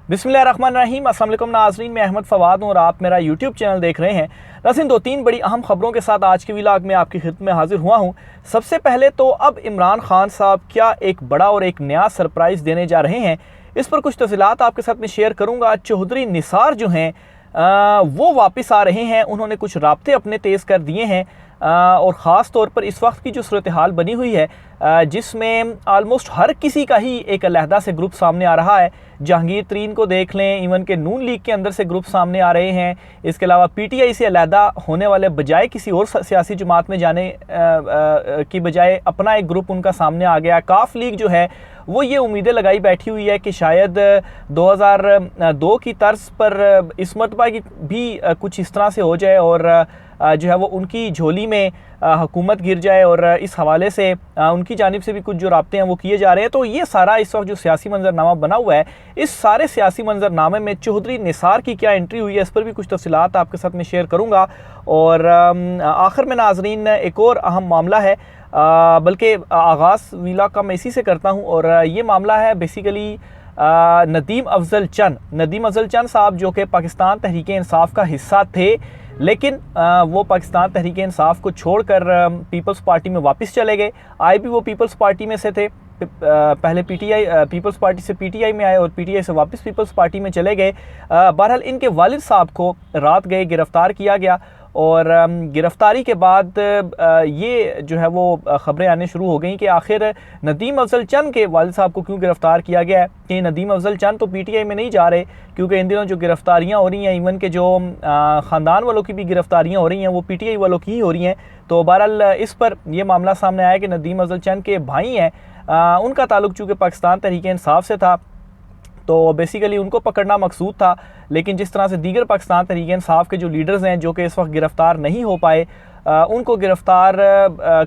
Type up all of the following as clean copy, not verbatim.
बिस्मिल्लाहिर्रहमानिर्रहीम। अस्सलाम वालेकुम नाज़रीन, मैं अहमद फ़वाद हूँ और आप मेरा यूट्यूब चैनल देख रहे हैं। नाज़रीन, 2-3 बड़ी अहम खबरों के साथ आज के व्लॉग में आपकी खिदमत में हाजिर हुआ हूँ। सबसे पहले तो अब इमरान खान साहब क्या एक बड़ा और एक नया सरप्राइज़ देने जा रहे हैं, इस पर कुछ तफ़सीलात आपके साथ में शेयर करूँगा। चौधरी निसार जो हैं वो वापस आ रहे हैं। उन्होंने कुछ राब्ते अपने तेज़ कर दिए हैं और ख़ास तौर पर इस वक्त की जो सूरत हाल बनी हुई है जिसमें आलमोस्ट हर किसी का ही एक अलहदा से ग्रुप सामने आ रहा है। जहांगीर तरीन को देख लें, इवन के नून लीग के अंदर से ग्रुप सामने आ रहे हैं। इसके अलावा पीटीआई से अलहदा होने वाले बजाय किसी और सियासी जमात में जाने की बजाय अपना एक ग्रुप उनका सामने आ गया। काफ लीग जो है वो ये उम्मीदें लगाई बैठी हुई है कि शायद 2002 की तर्ज पर इस मरतबा की भी कुछ इस तरह से हो जाए और जो है वो उनकी झोली में हुकूमत गिर जाए और इस हवाले से उनकी जानिब से भी कुछ जो राब्ते हैं वो किए जा रहे हैं। तो ये सारा इस वक्त जो सियासी मंजरनामा बना हुआ है, इस सारे सियासी मंजरनामे में चौधरी निसार की क्या एंट्री हुई है, इस पर भी कुछ तफसीलात आपके साथ में शेयर करूँगा। और आखिर में नाजरीन एक और अहम मामला है, बल्कि आगाज़ व्लॉग का मैं इसी से करता हूँ और ये मामला है बेसिकली नदीम अफजल चंद साहब जो कि पाकिस्तान तहरीक इंसाफ का हिस्सा थे, लेकिन वो पाकिस्तान तहरीक इंसाफ को छोड़कर पीपल्स पार्टी में वापस चले गए। आए भी वो पीपल्स पार्टी में से थे, पहले पीटीआई पीपल्स पार्टी से पीटीआई में आए और पीटीआई से वापस पीपल्स पार्टी में चले गए। बहरहाल इनके वालिद साहब को रात गए गिरफ़्तार किया गया और गिरफ़्तारी के बाद ये जो है वो ख़बरें आने शुरू हो गई कि आखिर नदीम अफजल चंद के वालिद साहब को क्यों गिरफ़्तार किया गया है। कि नदीम अफजल चंद तो पीटीआई में नहीं जा रहे, क्योंकि इन दिनों जो गिरफ़्तारियाँ हो रही हैं, इवन के जो ख़ानदान वालों की भी गिरफ़्तारियाँ हो रही हैं वो पीटीआई वालों की ही हो रही हैं। तो बहरहाल इस पर यह मामला सामने आया कि नदीम अफजल चंद के भाई हैं, उनका ताल्लुक़ चूँकि पाकिस्तान तहरीक इंसाफ से था तो बेसिकली उनको पकड़ना मकसूद था। लेकिन जिस तरह से दीगर पाकिस्तान तहरीक इंसाफ के जो लीडर्स हैं जो कि इस वक्त गिरफ़्तार नहीं हो पाए, उनको गिरफ़्तार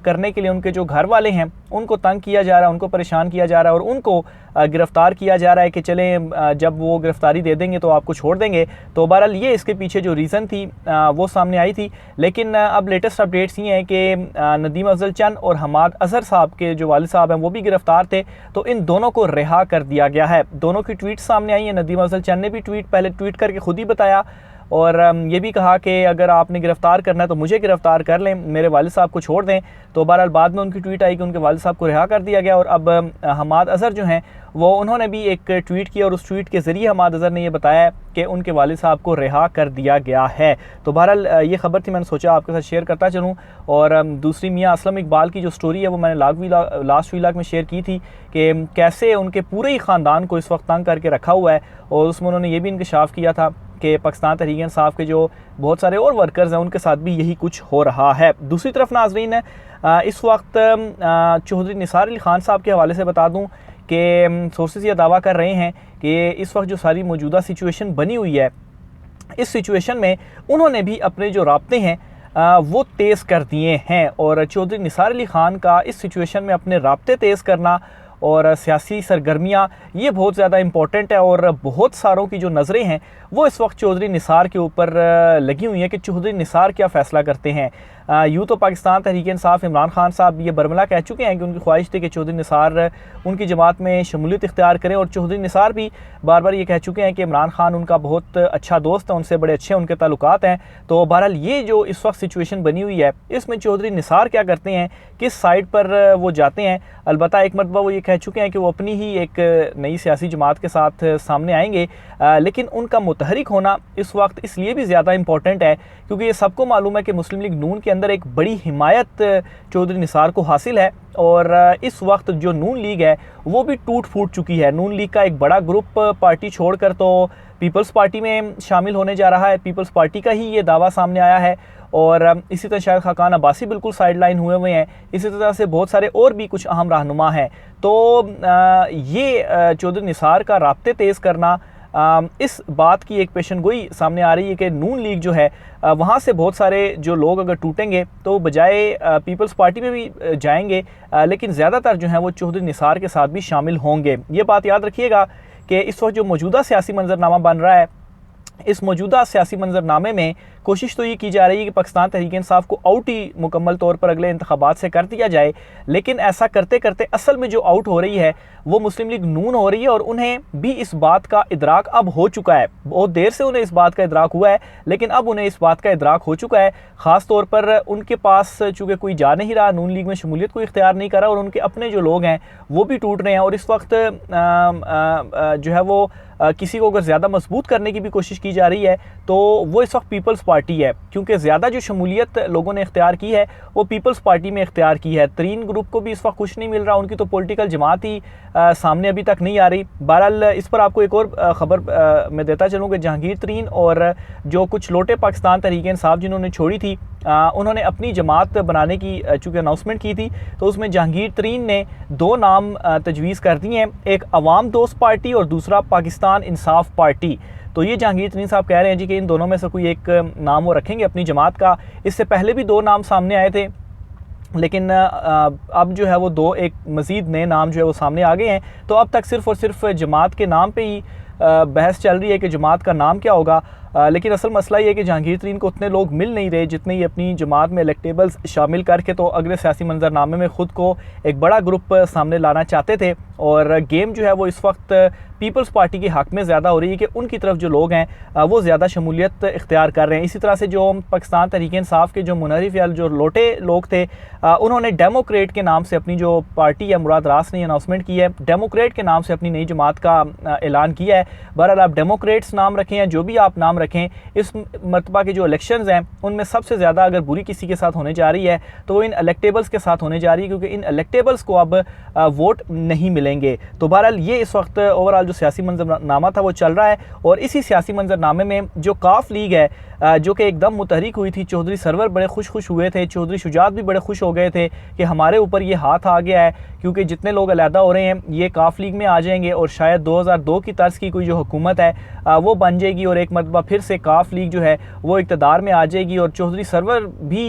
करने के लिए उनके जो घर वाले हैं उनको तंग किया जा रहा है, उनको परेशान किया जा रहा है और उनको गिरफ़्तार किया जा रहा है कि चलें जब वो गिरफ़्तारी दे देंगे तो आपको छोड़ देंगे। तो बहरहाल ये इसके पीछे जो रीज़न थी वो सामने आई थी। लेकिन अब लेटेस्ट अपडेट्स ये हैं कि नदीम अफजल चंद और हमाद अज़हर साहब के जो वालिद साहब हैं वो भी गिरफ़्तार थे, तो इन दोनों को रिहा कर दिया गया है। दोनों की ट्वीट सामने आई है। नदीम अफजल चंद ने भी पहले ट्वीट करके खुद ही बताया और ये भी कहा कि अगर आपने गिरफ़्तार करना है तो मुझे गिरफ़्तार कर लें, मेरे वालिद साहब को छोड़ दें। तो बहरहाल बाद में उनकी ट्वीट आई कि उनके वालिद साहब को रिहा कर दिया गया और अब हमाद अज़हर जो हैं वो उन्होंने भी एक ट्वीट किया और उस ट्वीट के ज़रिए हमाद अज़हर ने ये बताया कि उनके वालिद साहब को रिहा कर दिया गया है। तो बहरहाल ये ख़बर थी, मैंने सोचा आपके साथ शेयर करता चलूँ। और दूसरी मियाँ असलम इकबाल की जो स्टोरी है वो मैंने लास्ट व्लॉग में शेयर की थी कि कैसे उनके पूरे ही ख़ानदान को इस वक्त तंग करके रखा हुआ है और उसमें उन्होंने ये भी इंकशाफ किया था कि पाकिस्तान तहरीक इंसाफ के जो बहुत सारे और वर्कर्स हैं उनके साथ भी यही कुछ हो रहा है। दूसरी तरफ नाजरीन इस वक्त चौधरी निसार अली ख़ान साहब के हवाले से बता दूं कि सोर्सेज ये दावा कर रहे हैं कि इस वक्त जो सारी मौजूदा सिचुएशन बनी हुई है, इस सिचुएशन में उन्होंने भी अपने जो राब्ते हैं वो तेज़ कर दिए हैं और चौधरी निसार अली ख़ान का इस सिचुएशन में अपने राब्ते तेज़ करना और सियासी सरगर्मियाँ ये बहुत ज़्यादा इम्पॉर्टेंट है और बहुत सारों की जो नज़रें हैं वो इस वक्त चौधरी निसार के ऊपर लगी हुई हैं कि चौधरी निसार क्या फ़ैसला करते हैं। यूँ तो पाकिस्तान तहरीक इंसाफ इमरान खान साहब ये बरमला कह चुके हैं कि उनकी ख्वाहिश थी कि चौधरी निसार उनकी जमात में शमूलियत इख्तियार करें और चौधरी निसार भी बार बार ये कह चुके हैं कि इमरान खान उनका बहुत अच्छा दोस्त है, उनसे बड़े अच्छे उनके ताल्लुकात हैं। तो बहरहाल ये जो इस वक्त सिचुएशन बनी हुई है इसमें चौधरी निसार क्या करते हैं, किस साइड पर वो जाते हैं। अलबत्ता एक मरतबा वो ये कह चुके हैं कि वो अपनी ही एक नई सियासी जमात के साथ सामने आएंगे, लेकिन उनका मुतहरिक होना इस वक्त इसलिए भी ज़्यादा इंपॉर्टेंट है क्योंकि ये सबको मालूम है कि मुस्लिम लीग नून के अंदर एक बड़ी हिमायत चौधरी निसार को हासिल है और इस वक्त जो नून लीग है वो भी टूट फूट चुकी है। नून लीग का एक बड़ा ग्रुप पार्टी छोड़कर तो पीपल्स पार्टी में शामिल होने जा रहा है। पीपल्स पार्टी का ही ये दावा सामने आया है और इसी तरह शायद खाकान अब्बासी बिल्कुल साइडलाइन हुए हैं। इसी तरह से बहुत सारे और भी कुछ अहम रहनुमा हैं। तो ये चौधरी निसार का राब्ते तेज़ करना, इस बात की एक पेशनगोई सामने आ रही है कि नून लीग जो है वहाँ से बहुत सारे जो लोग अगर टूटेंगे तो बजाय पीपल्स पार्टी में भी जाएंगे, लेकिन ज़्यादातर जो है वो चौधरी निसार के साथ भी शामिल होंगे। ये बात याद रखिएगा कि इस वक्त जो मौजूदा सियासी मंजरनामा बन रहा है इस मौजूदा सियासी मंजरनामे में कोशिश तो ये की जा रही है कि पाकिस्तान तहरीक इंसाफ को आउट ही मुकम्मल तौर पर अगले इंतखाबात से कर दिया जाए, लेकिन ऐसा करते करते असल में जो आउट हो रही है वो मुस्लिम लीग नून हो रही है, और उन्हें भी इस बात का इदराक अब हो चुका है। बहुत देर से उन्हें इस बात का इदराक हुआ है, लेकिन अब उन्हें इस बात का इदराक हो चुका है। ख़ास तौर पर उनके पास चूँकि कोई जा नहीं रहा, नून लीग में शमूलियत को इख्तियार नहीं कर रहा, और उनके अपने जो लोग हैं वो भी टूट रहे हैं, और इस वक्त जो है वो किसी को अगर ज़्यादा मजबूत करने की भी कोशिश की जा रही है तो वो इस वक्त पीपल्स पार्टी है, क्योंकि ज़्यादा जो शमूलियत लोगों ने इख्तियार की है वो पीपल्स पार्टी में इख्तियार की है। तरीन ग्रुप को भी इस वक्त कुछ नहीं मिल रहा, उनकी तो पॉलिटिकल जमात ही सामने अभी तक नहीं आ रही। बहरहाल इस पर आपको एक और ख़बर मैं देता चलूँ कि जहांगीर तरीन और जो कुछ लोटे पाकिस्तान तहरीक इंसाफ जिन्होंने छोड़ी थी, उन्होंने अपनी जमात बनाने की चूँकि अनाउंसमेंट की थी, तो उसमें जहांगीर तरीन ने 2 नाम तजवीज़ कर दिए हैं, एक अवाम दोस्त पार्टी और दूसरा पाकिस्तान इंसाफ पार्टी। तो ये जहांगीर तरीन साहब कह रहे हैं जी कि इन दोनों में से कोई एक नाम वो रखेंगे अपनी जमात का। इससे पहले भी 2 नाम सामने आए थे, लेकिन अब जो है वो 2 एक मज़ीद नए नाम जो है वो सामने आ गए हैं। तो अब तक सिर्फ़ और सिर्फ जमात के नाम पे ही बहस चल रही है कि जमात का नाम क्या होगा, लेकिन असल मसला ये है कि जहांगीर तरीन को उतने लोग मिल नहीं रहे जितने ही अपनी जमात में इलेक्टेबल्स शामिल करके तो अगले सियासी मंजरनामे में ख़ुद को एक बड़ा ग्रुप सामने लाना चाहते थे। और गेम जो है वो इस वक्त पीपल्स पार्टी के हक़ में ज़्यादा हो रही है कि उनकी तरफ जो लोग हैं वो ज़्यादा शमूलियत इख्तियार कर रहे हैं। इसी तरह से जो पाकिस्तान तहरीक इंसाफ के जो मुनहरिफ या जो लोटे लोग थे, उन्होंने डेमोक्रेट के नाम से अपनी जो पार्टी है, मुराद रास ने अनाउंसमेंट की है, डेमोक्रेट के नाम से अपनी नई जमात का ऐलान किया है। बहरहाल आप डेमोक्रेट्स नाम रखें या जो भी आप नाम रखें, इस मरतबा के जो इलेक्शंस हैं उनमें सबसे ज़्यादा अगर बुरी किसी के साथ होने जा रही है तो वो इन इलेक्टेबल्स के साथ होने जा रही है, क्योंकि इन इलेक्टेबल्स को अब वोट नहीं मिलेंगे। तो बहरहाल ये इस वक्त ओवरऑल जो सियासी मंजरनामा था वो चल रहा है, और इसी सियासी मंजरनामे में जो काफ लीग है जो कि एकदम मुतहरिक हुई थी, चौधरी सरवर बड़े खुश हुए थे, चौधरी शुजात भी बड़े खुश हो गए थे कि हमारे ऊपर ये हाथ आ गया है, क्योंकि जितने लोग अलहदा हो रहे हैं ये काफ लीग में आ जाएंगे और शायद 2002 की तर्ज की कोई जो हुकूमत है वो बन जाएगी, और एक मरतबा फिर से काफ लीग जो है वो इक़्तिदार में आ जाएगी। और चौधरी सरवर भी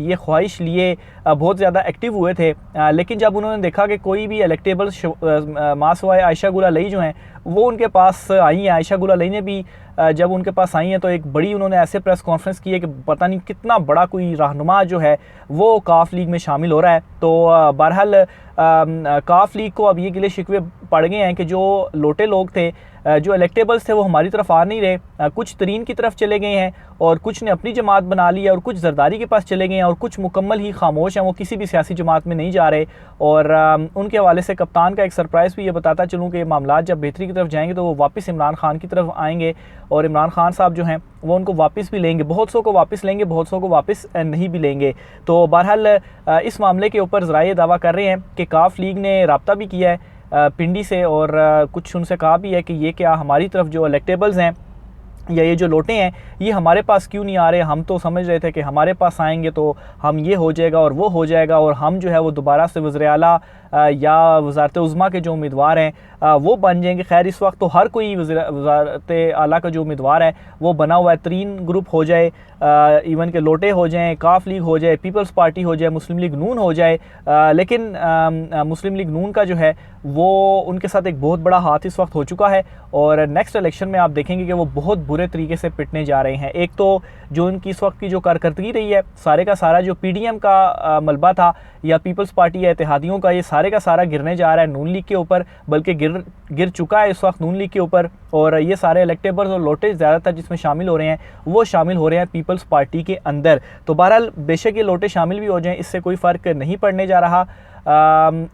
ये ख्वाहिश लिए बहुत ज़्यादा एक्टिव हुए थे, लेकिन जब उन्होंने देखा कि कोई भी इलेक्टेबल मासवाए आयशा गुलालई जो हैं वो उनके पास आई हैं, आयशा गुलालई ने भी जब उनके पास आई हैं तो एक बड़ी उन्होंने ऐसे प्रेस कॉन्फ्रेंस की है कि पता नहीं कितना बड़ा कोई रहनुमा जो है वो काफ लीग में शामिल हो रहा है। तो बहरहाल काफ लीग को अब ये गिले शिकवे पड़ गए हैं कि जो लोटे लोग थे, जो इलेक्टेबल्स थे वो हमारी तरफ आ नहीं रहे, कुछ तरीन की तरफ चले गए हैं और कुछ ने अपनी जमात बना ली है, और कुछ जरदारी के पास चले गए हैं, और कुछ मुकम्मल ही खामोश हैं, वो किसी भी सियासी जमात में नहीं जा रहे। और उनके हवाले से कप्तान का एक सरप्राइज़ भी ये बताता चलूँ कि मामला जब बेहतरी की तरफ जाएंगे तो वो वापस इमरान खान की तरफ आएंगे, और इमरान खान साहब जो हैं वो उनको वापस भी लेंगे, बहुत सौ को वापस लेंगे, बहुत सौ को वापस नहीं भी लेंगे। तो बहरहाल इस मामले के ऊपर ज़राए दावा कर रहे हैं कि काफ लीग ने रब्ता भी किया है पिंडी से, और कुछ उनसे कहा भी है कि ये क्या हमारी तरफ जो इलेक्टेबल्स हैं या ये जो लोटे हैं ये हमारे पास क्यों नहीं आ रहे, हम तो समझ रहे थे कि हमारे पास आएंगे तो हम ये हो जाएगा और वो हो जाएगा, और हम जो है वो दोबारा से वज़ीर आला या वज़ारत उज़्मा के जो उम्मीदवार हैं वो बन जाएंगे। खैर इस वक्त तो हर कोई वज़ारत आला का जो उम्मीदवार है वो बना हुआ है, तरीन ग्रुप हो जाए, इवन के लोटे हो जाएं, काफ लीग हो जाए, पीपल्स पार्टी हो जाए, मुस्लिम लीग नून हो जाए, लेकिन मुस्लिम लीग नून का जो है वो उनके साथ एक बहुत बड़ा हाथ इस वक्त हो चुका है, और नेक्स्ट इलेक्शन में आप देखेंगे कि वो बहुत बुरे तरीके से पिटने जा रहे हैं। एक तो जो उनकी इस वक्त की जो कारकर्दगी रही है, सारे का सारा जो PDM का मलबा था या पीपल्स पार्टी या इत्तेहादियों का, ये सारे का सारा गिरने जा रहा है नून लीग के ऊपर, बल्कि गिर चुका है इस वक्त नून लीग के ऊपर, और ये सारे इलेक्टेबल्स और लोटे ज़्यादातर जिसमें शामिल हो रहे हैं वो शामिल हो रहे हैं पीपल्स पार्टी के अंदर। तो बहरहाल बेशक ये लोटे शामिल भी हो जाएं, इससे कोई फ़र्क नहीं पड़ने जा रहा।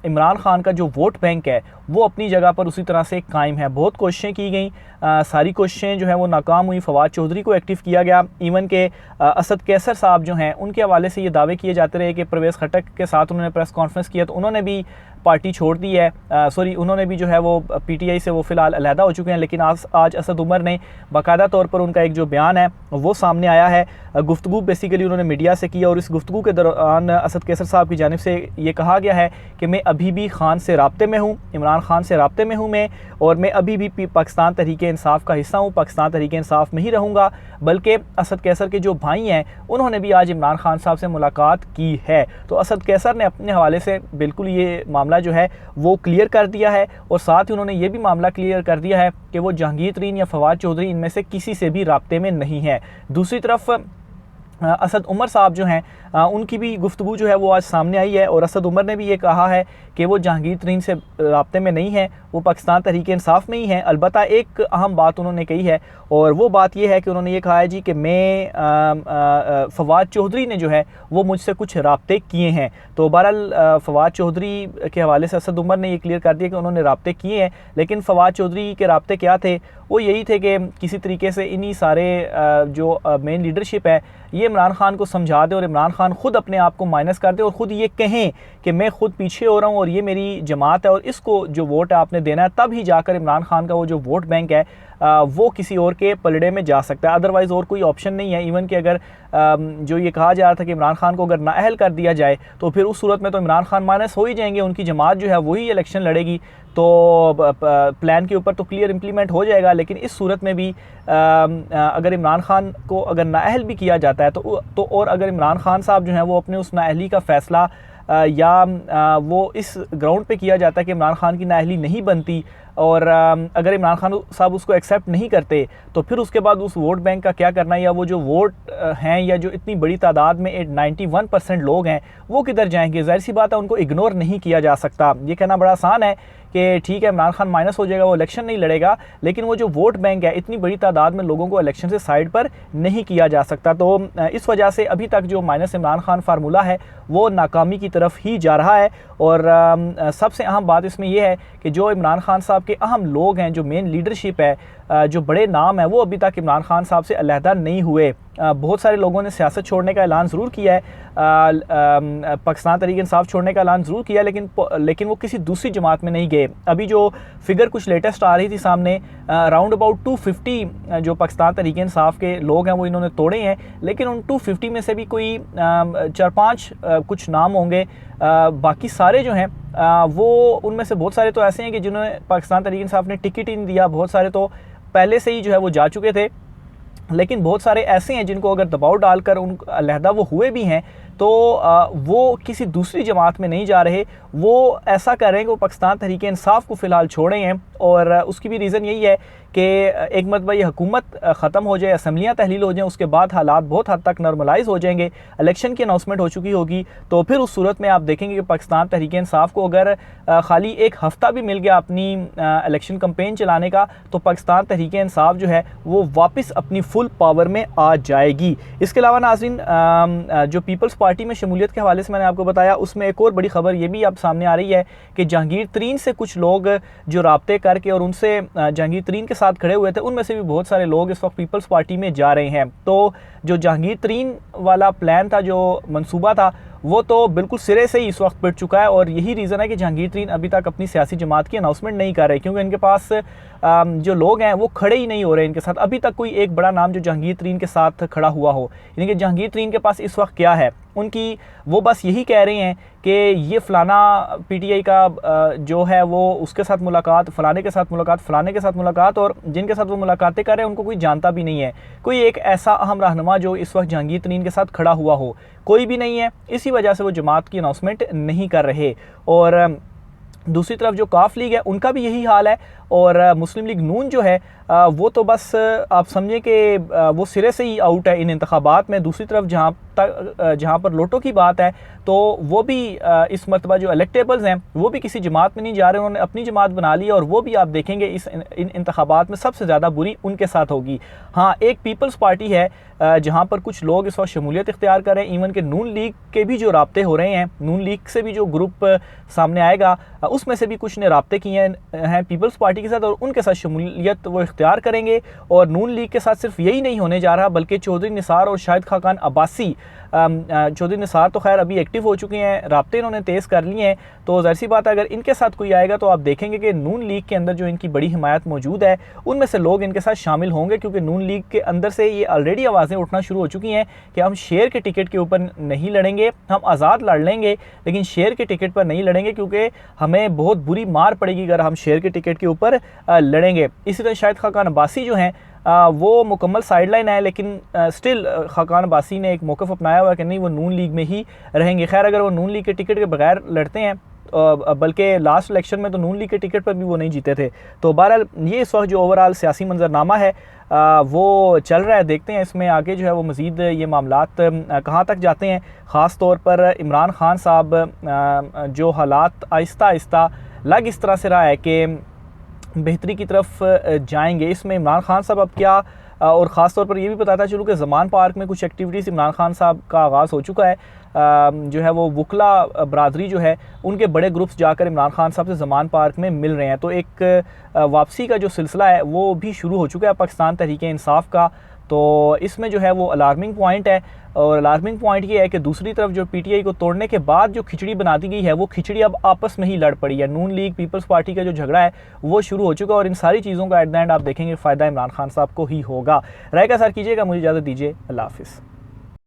इमरान खान का जो वोट बैंक है वो अपनी जगह पर उसी तरह से कायम है। बहुत कोशिशें की गई, सारी कोशिशें जो हैं वो नाकाम हुई। फवाद चौधरी को एक्टिव किया गया, इवन के असद कैसर साहब जो हैं उनके हवाले से ये दावे किए जाते रहे कि परवेज़ खटक के साथ उन्होंने प्रेस कॉन्फ्रेंस किया तो उन्होंने भी पार्टी छोड़ दी है, उन्होंने भी जो है वो PTI से वो फ़िलहाल अलहदा हो चुके हैं। लेकिन आज असद उमर ने बाकायदा तौर पर उनका एक जो बयान है वो सामने आया है, गुफ्तगू बेसिकली उन्होंने मीडिया से किया, और इस गुफ्तगू के दौरान असद कैसर साहब की जानिब से ये कहा गया है कि मैं अभी भी खान से राब्ते में हूँ, इमरान खान से राब्ते में हूँ मैं, और मैं अभी भी पाकिस्तान तहरीक इंसाफ का हिस्सा हूँ, पाकिस्तान तहरीक इंसाफ में ही रहूँगा। बल्कि असद कैसर के जो भाई हैं उन्होंने भी आज इमरान खान साहब से मुलाकात की है। तो असद कैसर ने अपने हवाले से बिल्कुल ये मामला मामला जो है वो क्लियर कर दिया है, और साथ ही उन्होंने ये भी मामला क्लियर कर दिया है कि वो जहांगीर तरीन या फवाद चौधरी इनमें से किसी से भी राब्ते में नहीं है। दूसरी तरफ असद उमर साहब जो हैं उनकी भी गुफ्तगू जो है वो आज सामने आई है, और असद उमर ने भी ये कहा है कि वो जहांगीर तरीन से राब्ते में नहीं है, वो पाकिस्तान तहरीक इंसाफ में ही हैं। अलबत्ता एक अहम बात उन्होंने कही है, और वो बात ये है कि उन्होंने ये कहा है जी कि मैं फवाद चौधरी ने जो है वो मुझसे कुछ राब्ते किए हैं। तो बहरहाल फवाद चौधरी के हवाले से असद उमर ने ये क्लियर कर दिया कि उन्होंने राब्ते किए हैं, लेकिन फवाद चौधरी के राब्ते क्या थे, वो यही थे कि किसी तरीके से इन्हीं सारे जो मेन लीडरशिप है ये इमरान खान को समझा दे, और इमरान खान खुद अपने आप को माइनस कर दे और ख़ुद ये कहें कि मैं खुद पीछे हो रहा हूँ और ये मेरी जमात है और इसको जो वोट है आपने देना है, तब ही जाकर इमरान खान का वो जो वोट बैंक है वो किसी और के पलड़े में जा सकता है। अदरवाइज़ और कोई ऑप्शन नहीं है। इवन कि अगर जो ये कहा जा रहा था कि इमरान खान को अगर नाअहल कर दिया जाए तो फिर उस सूरत में तो इमरान खान माइनस हो ही जाएंगे, उनकी जमात जो है वही इलेक्शन लड़ेगी, तो प्लान के ऊपर तो क्लियर इम्प्लीमेंट हो जाएगा। लेकिन इस सूरत में भी अगर इमरान खान को अगर नाअहल भी किया जाता है तो और अगर इमरान खान साहब जो हैं वो अपने उस नाअहली का फ़ैसला या वो इस ग्राउंड पे किया जाता है कि इमरान खान की नाअहली नहीं बनती, और अगर इमरान खान साहब उसको एक्सेप्ट नहीं करते तो फिर उसके बाद उस वोट बैंक का क्या करना है, या वो जो वोट हैं या जो इतनी बड़ी तादाद में 91% लोग हैं वो किधर जाएंगे। ज़ाहिर सी बात है उनको इग्नोर नहीं किया जा सकता। ये कहना बड़ा आसान है कि ठीक है इमरान खान माइनस हो जाएगा, वो इलेक्शन नहीं लड़ेगा, लेकिन वो जो वोट बैंक है इतनी बड़ी तादाद में लोगों को इलेक्शन से साइड पर नहीं किया जा सकता। तो इस वजह से अभी तक जो माइनस इमरान खान फार्मूला है वो नाकामी की तरफ ही जा रहा है। और सबसे अहम बात इसमें यह है कि जो इमरान खान साहब के अहम लोग हैं, जो मेन लीडरशिप है, जो बड़े नाम है, वो अभी तक इमरान खान साहब से अलहदा नहीं हुए। बहुत सारे लोगों ने सियासत छोड़ने का ऐलान ज़रूर किया है, पाकिस्तान तहरीक इंसाफ छोड़ने का ऐलान ज़रूर किया, लेकिन वो किसी दूसरी जमात में नहीं गए। अभी जो फिगर कुछ लेटेस्ट आ रही थी सामने, अराउंड अबाउट 250 जो पाकिस्तान तहरीक इंसाफ के लोग हैं वो इन्होंने तोड़े हैं, लेकिन उन 250 में से भी कोई 4-5 कुछ नाम होंगे, बाकी सारे जो हैं वो उनमें से बहुत सारे तो ऐसे हैं कि जिन्होंने पाकिस्तान तहरीक इंसाफ ने टिकट ही नहीं दिया, बहुत सारे तो पहले से ही जो है वो जा चुके थे, लेकिन बहुत सारे ऐसे हैं जिनको अगर दबाव डालकर उन अलहदा वो हुए भी हैं तो वो किसी दूसरी जमात में नहीं जा रहे, वो ऐसा कर रहे हैं कि वो पाकिस्तान तहरीक इंसाफ को फ़िलहाल छोड़े हैं। और उसकी भी रीज़न यही है कि एक मरतबा ये हुकूमत ख़त्म हो जाए, असम्बलियाँ तहलील हो जाएँ, उसके बाद हालात बहुत हद तक नॉर्मलाइज हो जाएंगे, इलेक्शन की अनाउंसमेंट हो चुकी होगी, तो फिर उस सूरत में आप देखेंगे कि पाकिस्तान तहरीक इंसाफ को अगर खाली एक हफ़्ता भी मिल गया अपनी इलेक्शन कैंपेन चलाने का, तो पाकिस्तान तहरीक इंसाफ जो है वो वापस अपनी फुल पावर में आ जाएगी। इसके अलावा नाज़रीन, जो पीपल्स पार्टी में शमूलियत के हवाले से मैंने आपको बताया, उसमें एक और बड़ी खबर ये भी अब सामने आ रही है कि जहांगीर तरीन से कुछ लोग जो राब्ते करके और उनसे जहांगीर तरीन के साथ खड़े हुए थे, उनमें से भी बहुत सारे लोग इस वक्त पीपल्स पार्टी में जा रहे हैं। तो जो जहांगीर तरीन वाला प्लान था, जो मंसूबा था, वो तो बिल्कुल सिरे से ही इस वक्त पिट चुका है, और यही रीज़न है कि जहांगीर तरीन अभी तक अपनी सियासी जमात की अनाउंसमेंट नहीं कर रहे, क्योंकि इनके पास जो लोग हैं वो खड़े ही नहीं हो रहे इनके साथ। अभी तक कोई एक बड़ा नाम जो जहांगीर तरीन के साथ खड़ा हुआ हो, यानी कि जहांगीर तरीन के पास इस वक्त क्या है, उनकी वो बस यही कह रहे हैं कि ये फ़लाना पीटीआई का जो है वो उसके साथ मुलाकात, फ़लाने के साथ मुलाकात, फ़लाने के साथ मुलाकात, और जिनके साथ वो मुलाकातें कर रहे हैं उनको कोई जानता भी नहीं है। कोई एक ऐसा अहम रहनुमा जो इस वक्त जहांगीर तरीन के साथ खड़ा हुआ हो, कोई भी नहीं है। इसी वजह से वो जमात की अनाउंसमेंट नहीं कर रहे। और दूसरी तरफ जो काफ लीग है उनका भी यही हाल है, और मुस्लिम लीग नून जो है वो तो बस आप समझें कि वो सिरे से ही आउट है इन इंतखाबात में। दूसरी तरफ जहाँ पर लोटो की बात है तो वो भी इस मरतबा जो इलेक्टेबल्स हैं वो भी किसी जमात में नहीं जा रहे, उन्होंने अपनी जमात बना ली, और वो भी आप देखेंगे इन इंतखाबात में सबसे ज़्यादा बुरी उनके साथ होगी। हाँ, एक पीपल्स पार्टी है जहाँ पर कुछ लोग इस वक्त शमूलियत इख्तियार कर रहे हैं, इवन के नून लीग के भी जो राब्ते हो रहे हैं, नून लीग से भी जो ग्रुप सामने आएगा उसमें से भी कुछ ने राब्ते किए हैं पीपल्स पार्टी के साथ, और उनके साथ शमूलियत वो इख्तियार करेंगे। और नून लीग के साथ सिर्फ यही नहीं होने जा रहा, बल्कि चौधरी निसार और शाहिद खाकान अब्बासी, चौधरी निसार तो खैर अभी एक्टिव हो चुके हैं, राब्ते इन्होंने तेज़ कर लिए हैं, तो ज़ाहिर सी बात है अगर इनके साथ कोई आएगा तो आप देखेंगे कि नून लीग के अंदर जो इनकी बड़ी हिमायत मौजूद है उनमें से लोग इनके साथ शामिल होंगे, क्योंकि नून लीग के अंदर से ये ऑलरेडी आवाज़ें उठना शुरू हो चुकी हैं कि हम शेर के टिकट के ऊपर नहीं लड़ेंगे, हम आज़ाद लड़ लेंगे लेकिन शेर के टिकट पर नहीं लड़ेंगे, क्योंकि हमें बहुत बुरी मार पड़ेगी अगर हम शेर के टिकट के ऊपर लड़ेंगे। इसी तरह शाहिद खाकान अब्बासी जो हैं वो मुकम्मल साइडलाइन है, लेकिन स्टिल खाकान अब्बासी ने एक मौक़िफ़ अपनाया हुआ है कि नहीं, वो नून लीग में ही रहेंगे। खैर, अगर वो नून लीग के टिकट के बगैर लड़ते हैं बल्कि लास्ट इलेक्शन में तो नून लीग के टिकट पर भी वो नहीं जीते थे। तो बहरहाल ये इस वक्त जो ओवरऑल सियासी मंजरनामा है वो चल रहा है। देखते हैं इसमें आगे जो है वो मज़ीद ये मामलात कहाँ तक जाते हैं। ख़ास तौर पर इमरान खान साहब जो हालात आहिस्ता आहिस्ता लग इस तरह से रहा है कि बेहतरी की तरफ जाएंगे। इसमें इमरान खान साहब अब क्या, और ख़ास तौर पर ये भी बताता चलूँ कि ज़मान पार्क में कुछ एक्टिविटीज़ इमरान खान साहब का आगाज़ हो चुका है। जो है वो वकला बरादरी जो है उनके बड़े ग्रुप्स जाकर इमरान खान साहब से ज़मान पार्क में मिल रहे हैं। तो एक वापसी का जो सिलसिला है वो भी शुरू हो चुका है पाकिस्तान तहरीक इंसाफ का। तो इसमें जो है वो अलार्मिंग पॉइंट है, और अलार्मिंग पॉइंट ये है कि दूसरी तरफ जो पीटीआई को तोड़ने के बाद जो खिचड़ी बना दी गई है वो खिचड़ी अब आपस में ही लड़ पड़ी है। नून लीग पीपल्स पार्टी का जो झगड़ा है वो शुरू हो चुका है, और इन सारी चीज़ों का एट द एंड आप देखेंगे फ़ायदा इमरान खान साहब को ही होगा। राय का सर कीजिएगा, मुझे इजाज़त दीजिए, अल्लाह हाफ़िज़।